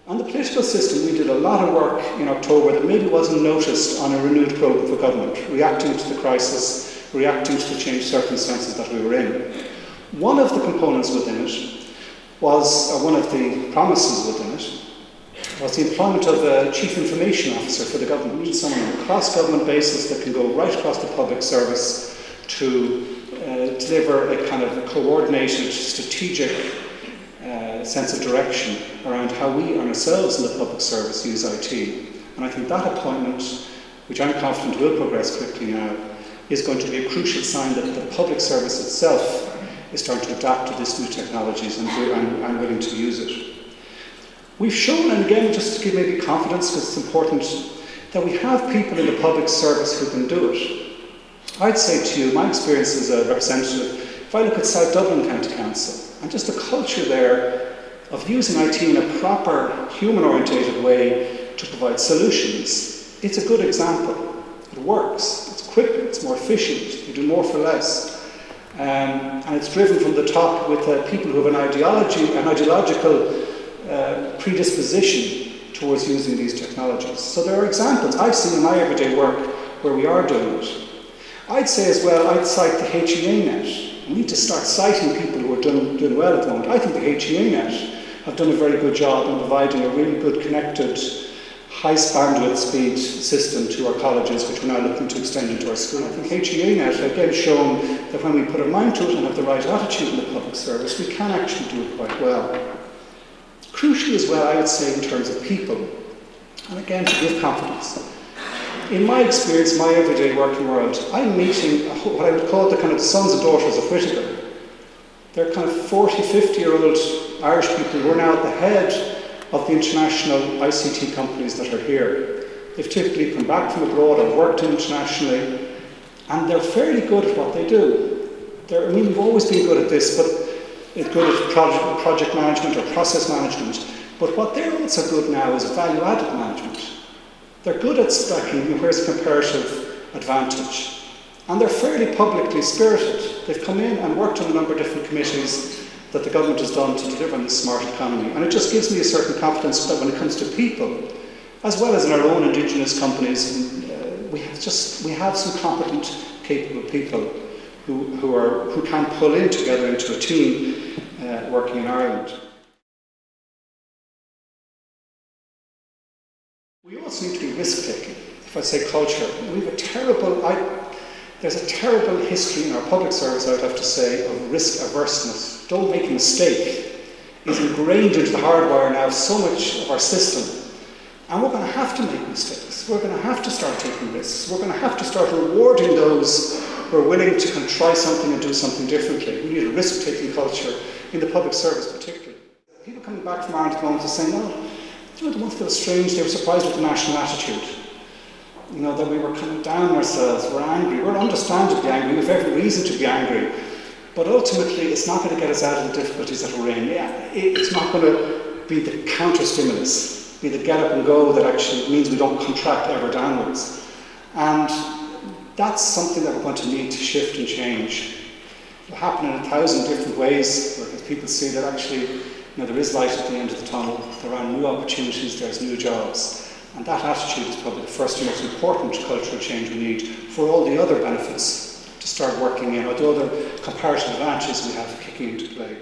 On the political system, we did a lot of work in October that maybe wasn't noticed on a renewed programme for government, reacting to the crisis, reacting to the changed circumstances that we were in. One of the components within it was, or one of the promises within it, was the employment of a chief information officer for the government. We need someone on a cross-government basis that can go right across the public service to deliver a kind of a coordinated, strategic sense of direction around how we ourselves in the public service use IT. And I think that appointment, which I'm confident will progress quickly now, is going to be a crucial sign that the public service itself is starting to adapt to these new technologies and I'm willing to use it. We've shown, and again, just to give maybe confidence, because it's important, that we have people in the public service who can do it. I'd say to you, my experience as a representative, if I look at South Dublin County Council, and just the culture there of using IT in a proper, human-orientated way to provide solutions, it's a good example. It works, it's quicker, it's more efficient, you do more for less. And it's driven from the top with people who have an ideological predisposition towards using these technologies. So there are examples I've seen in my everyday work where we are doing it. I'd say as well, I'd cite the HEA net. We need to start citing people who are doing well at the moment. I think the HEA net have done a very good job in providing a really good connected, high bandwidth speed system to our colleges, which we're now looking to extend into our school. I think HEA net have again shown that when we put our mind to it and have the right attitude in the public service, we can actually do it quite well. Crucially as well, I would say, in terms of people, and again to give confidence. In my experience, my everyday working world, I'm meeting what I would call the kind of sons and daughters of Whittaker. They're kind of 40, 50-year-old Irish people who are now at the head of the international ICT companies that are here. They've typically come back from abroad or worked internationally, and they're fairly good at what they do. I mean, we've always been good at this, but it's good at project management or process management, but what they're also good now is value-added management. They're good at stacking where's comparative advantage, and they're fairly publicly spirited. They've come in and worked on a number of different committees that the government has done to deliver on this smart economy, and it just gives me a certain confidence that when it comes to people, as well as in our own indigenous companies, we have some competent, capable people who can pull in together into a team working in Ireland. We also need to be risk-taking. If I say culture, we have there's a terrible history in our public service, I would have to say, of risk averseness. Don't make a mistake. It's ingrained into the hardwire now of so much of our system. And we're going to have to make mistakes. We're going to have to start taking risks. We're going to have to start rewarding those who are willing to kind of try something and do something differently. We need a risk-taking culture in the public service particularly. People coming back from Ireland at the moment are saying, no, you know, the ones that were strange, they were surprised with the national attitude. You know, that we were kind of down ourselves, we're angry, we're understandably angry, we have every reason to be angry. But ultimately, it's not going to get us out of the difficulties that we're in. Yeah, it's not going to be the counter-stimulus, be the get up and go that actually means we don't contract ever downwards. And that's something that we're going to need to shift and change. It'll happen in 1,000 different ways, because people see that actually, you know, there is light at the end of the tunnel, there are new opportunities, there's new jobs. And that attitude is probably the first and most important cultural change we need for all the other benefits to start working in, or the other comparative advantages we have kicking into play.